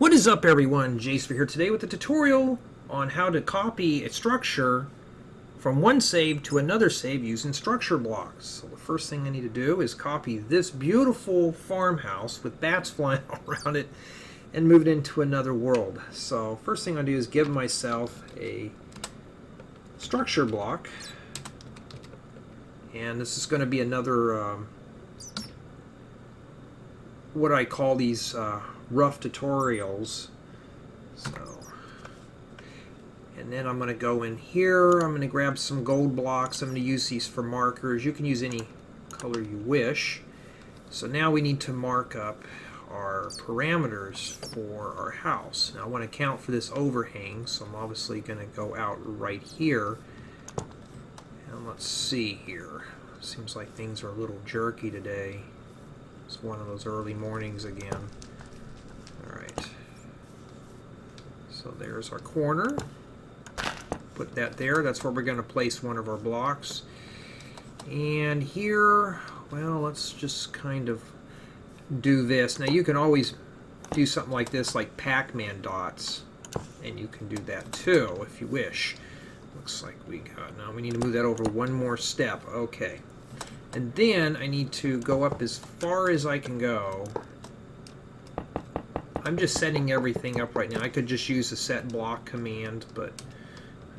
What is up, everyone? Jace here today with a tutorial on how to copy a structure from one save to another save using structure blocks. So the first thing I need to do is copy this beautiful farmhouse with bats flying all around it and move it into another world. So first thing I do is give myself a structure block, and this is going to be another what I call these rough tutorials. So, and then I'm going to go in here, I'm going to grab some gold blocks, I'm going to use these for markers. You can use any color you wish. So now we need to mark up our parameters for our house. Now I want to account for this overhang, so I'm obviously going to go out right here. And let's see here. Seems like things are a little jerky today. It's one of those early mornings again. Alright. So there's our corner. Put that there. That's where we're going to place one of our blocks. And here, well, let's just kind of do this. Now you can always do something like this, like Pac-Man dots. And you can do that too, if you wish. Looks like we got... Now we need to move that over one more step. Okay. And then I need to go up as far as I can go. I'm just setting everything up right now. I could just use the set block command, but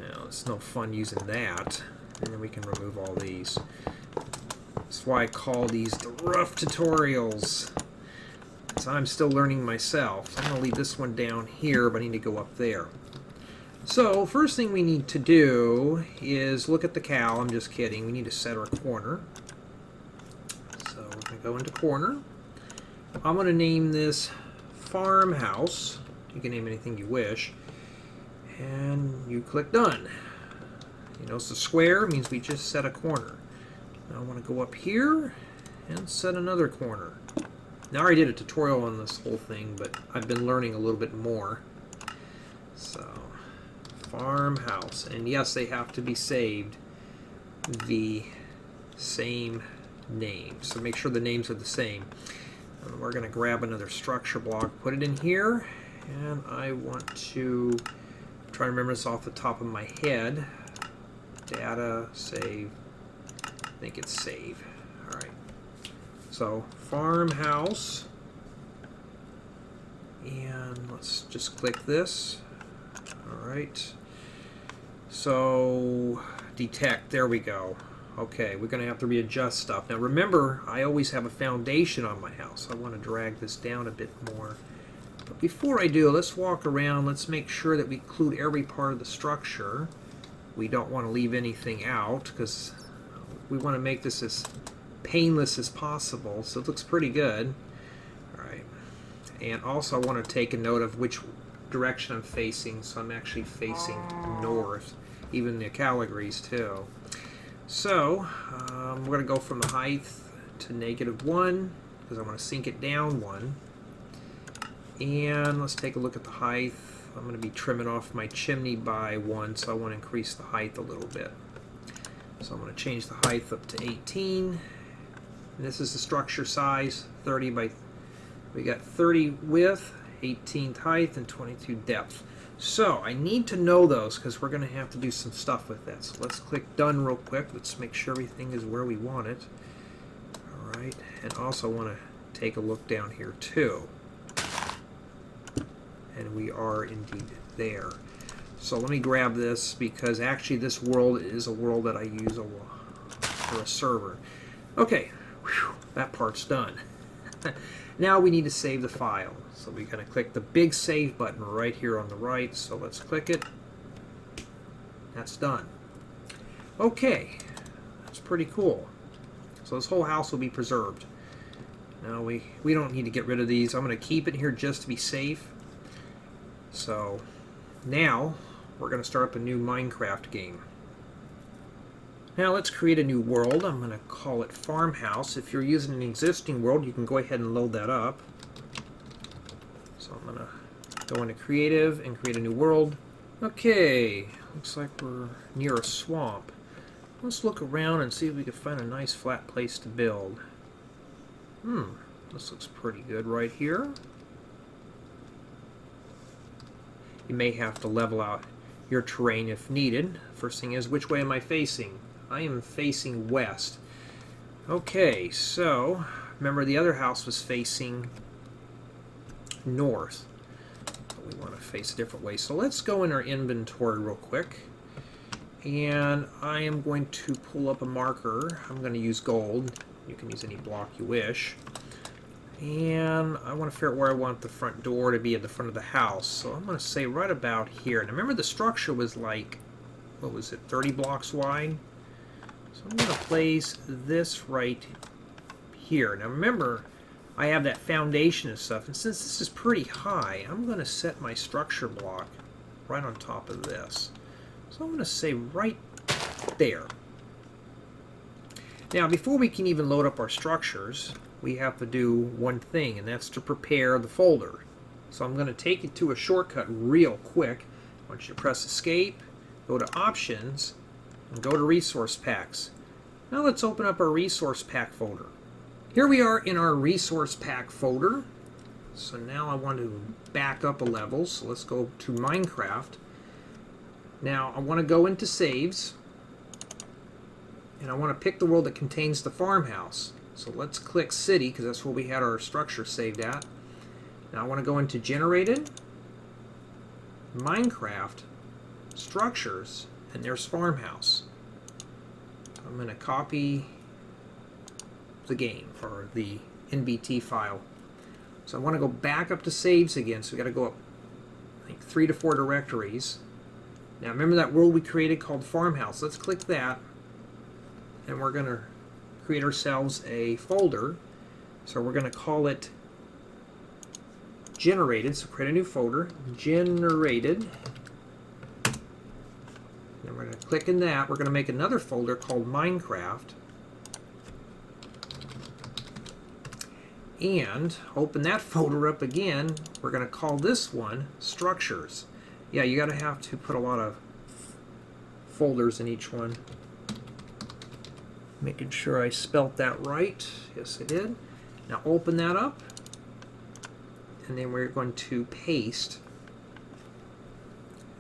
you know, it's no fun using that. And then we can remove all these. That's why I call these the rough tutorials. So I'm still learning myself. So I'm going to leave this one down here, but I need to go up there. So first thing we need to do is look at the cow. I'm just kidding. We need to set our corner. So we're going to go into corner. I'm going to name this farmhouse. You can name anything you wish. And you click done. You notice the square means we just set a corner. Now I want to go up here and set another corner. Now I already did a tutorial on this whole thing, but I've been learning a little bit more. So, farmhouse. And yes, they have to be saved the same name. So make sure the names are the same. And we're going to grab another structure block, put it in here, and I want to try to remember this off the top of my head. Data, save, I think it's save. Alright, so farmhouse, and let's just click this. Alright, so detect, there we go. Okay, we're going to have to readjust stuff. Now remember, I always have a foundation on my house. I want to drag this down a bit more. But before I do, let's walk around. Let's make sure that we include every part of the structure. We don't want to leave anything out because we want to make this as painless as possible. So it looks pretty good. All right. And also I want to take a note of which direction I'm facing. So I'm actually facing north. Even the Calligrys too. So, we're going to go from the height to -1, because I want to sink it down 1. And let's take a look at the height. I'm going to be trimming off my chimney by 1, so I want to increase the height a little bit. So I'm going to change the height up to 18. And this is the structure size, 30 by... We got 30 width, 18 height, and 22 depth. So I need to know those because we're going to have to do some stuff with that. So let's click done real quick. Let's make sure everything is where we want it. Alright, and also want to take a look down here too. And we are indeed there. So let me grab this because actually this world is a world that I use for a server. Okay, whew, that part's done. Now we need to save the file. So we're going to click the big save button right here on the right. So let's click it. That's done. Okay, that's pretty cool. So this whole house will be preserved. Now we don't need to get rid of these. I'm going to keep it here just to be safe. So now we're going to start up a new Minecraft game. Now let's create a new world. I'm going to call it Farmhouse. If you're using an existing world, you can go ahead and load that up. So I'm going to go into Creative and create a new world. Okay, looks like we're near a swamp. Let's look around and see if we can find a nice flat place to build. This looks pretty good right here. You may have to level out your terrain if needed. First thing is, which way am I facing? I am facing west. Okay, so remember the other house was facing north. We want to face a different way. So let's go in our inventory real quick. And I am going to pull up a marker. I'm going to use gold. You can use any block you wish. And I want to figure out where I want the front door to be at the front of the house. So I'm going to say right about here. Now remember the structure was like, what was it, 30 blocks wide? So I'm going to place this right here. Now remember, I have that foundation and stuff. And since this is pretty high, I'm going to set my structure block right on top of this. So I'm going to say right there. Now, before we can even load up our structures, we have to do one thing, and that's to prepare the folder. So I'm going to take you to a shortcut real quick. I want you to press Escape, go to Options, and go to Resource Packs. Now let's open up our Resource Pack folder. Here we are in our Resource Pack folder. So now I want to back up a level, so let's go to Minecraft. Now I want to go into Saves, and I want to pick the world that contains the farmhouse. So let's click City, because that's where we had our structure saved at. Now I want to go into Generated, Minecraft, Structures, and there's Farmhouse. I'm going to copy the game, or the NBT file. So I want to go back up to Saves again, so we got to go up, I think, 3 to 4 directories. Now remember that world we created called Farmhouse. Let's click that, and we're going to create ourselves a folder. So we're going to call it Generated. So create a new folder, Generated. And we're going to click in that. We're going to make another folder called Minecraft. And open that folder up again. We're going to call this one Structures. Yeah, you got to have to put a lot of folders in each one. Making sure I spelt that right. Yes, I did. Now open that up, and then we're going to paste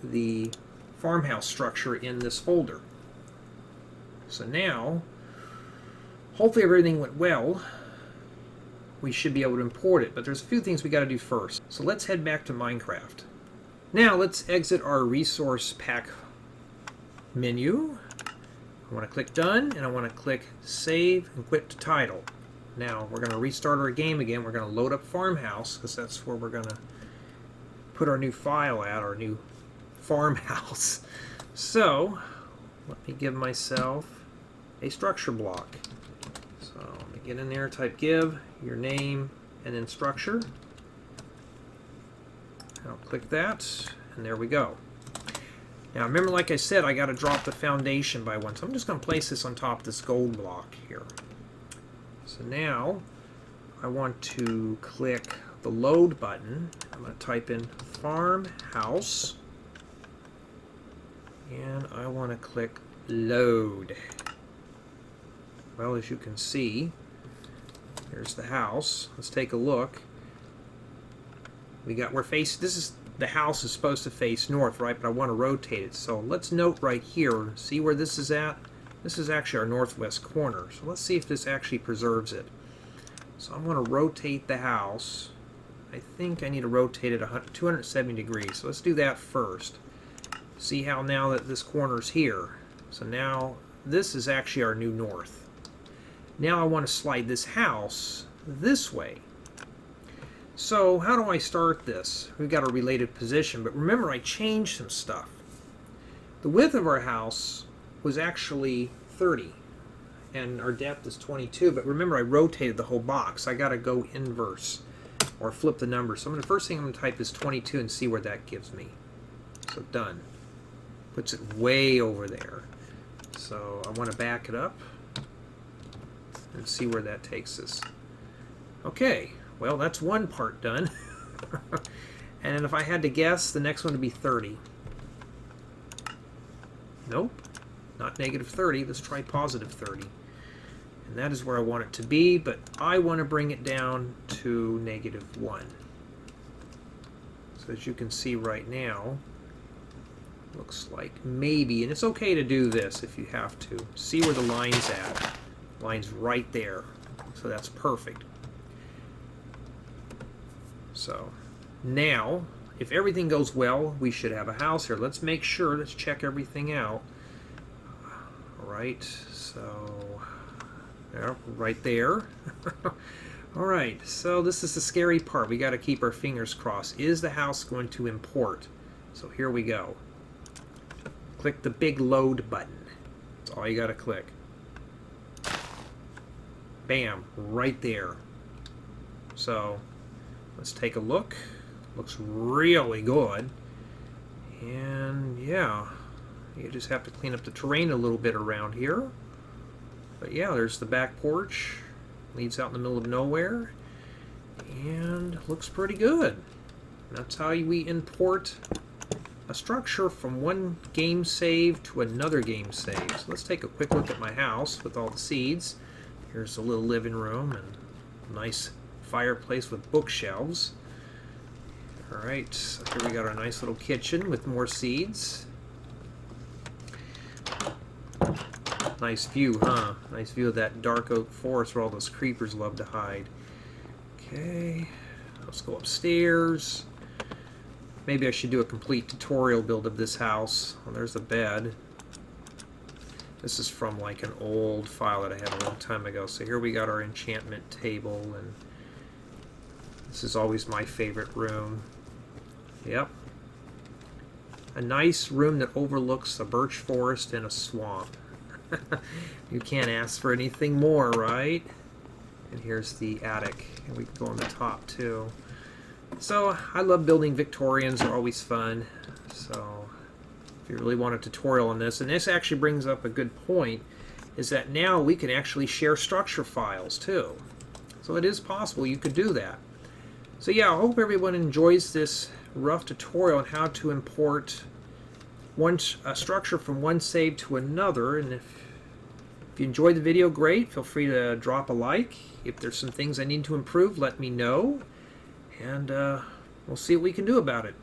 the farmhouse structure in this folder. So now, hopefully everything went well. We should be able to import it, but there's a few things we got to do first. So let's head back to Minecraft. Now let's exit our resource pack menu. I want to click Done, and I want to click Save and Quit to Title. Now we're going to restart our game again. We're going to load up Farmhouse, because that's where we're going to put our new file at, our new farmhouse. So let me give myself a structure block. So let me get in there, type give, your name, and then structure. I'll click that, and there we go. Now remember, like I said, I got to drop the foundation by one, so I'm just going to place this on top of this gold block here. So now I want to click the load button. I'm going to type in farmhouse, and I want to click load. Well, as you can see, here's the house. Let's take a look. The house is supposed to face north, right? But I want to rotate it. So let's note right here, see where this is at? This is actually our northwest corner. So let's see if this actually preserves it. So I'm going to rotate the house. I think I need to rotate it 270 degrees. So let's do that first. See how now that this corner's here. So now this is actually our new north. Now I want to slide this house this way. So how do I start this? We've got a related position, but remember I changed some stuff. The width of our house was actually 30, and our depth is 22, but remember I rotated the whole box. I got to go inverse, or flip the number. So the first thing I'm going to type is 22 and see where that gives me. So done. Puts it way over there. So I want to back it up and see where that takes us. Okay. Well, that's one part done. And if I had to guess, the next one would be 30. Nope, not negative 30. Let's try positive 30. And that is where I want it to be, but I want to bring it down to negative 1. So So as you can see right now, looks like maybe, and it's okay to do this if you have to. See where the line's at. Line's right there. So that's perfect. So now, if everything goes well, we should have a house here. Let's make sure, let's check everything out. Alright, so yeah, right there. Alright, so this is the scary part. We got to keep our fingers crossed. Is the house going to import? So here we go. Click the big load button. That's all you got to click. Bam, right there. So let's take a look. Looks really good. And yeah, you just have to clean up the terrain a little bit around here. But yeah, there's the back porch. Leads out in the middle of nowhere. And looks pretty good. That's how we import a structure from one game save to another game save. So let's take a quick look at my house with all the seeds. Here's a little living room and a nice fireplace with bookshelves. Alright, so here we got our nice little kitchen with more seeds. Nice view, huh? Nice view of that dark oak forest where all those creepers love to hide. Okay, let's go upstairs. Maybe I should do a complete tutorial build of this house. Well, there's a bed. This is from like an old file that I had a long time ago. So here we got our enchantment table, and this is always my favorite room. Yep. A nice room that overlooks a birch forest and a swamp. You can't ask for anything more, right? And here's the attic, and we can go on the top too. So I love building Victorians, they're always fun. So if you really want a tutorial on this, and this actually brings up a good point, is that now we can actually share structure files too. So it is possible you could do that. So yeah, I hope everyone enjoys this rough tutorial on how to import a structure from one save to another. And if you enjoyed the video, great. Feel free to drop a like. If there's some things I need to improve, let me know. And we'll see what we can do about it.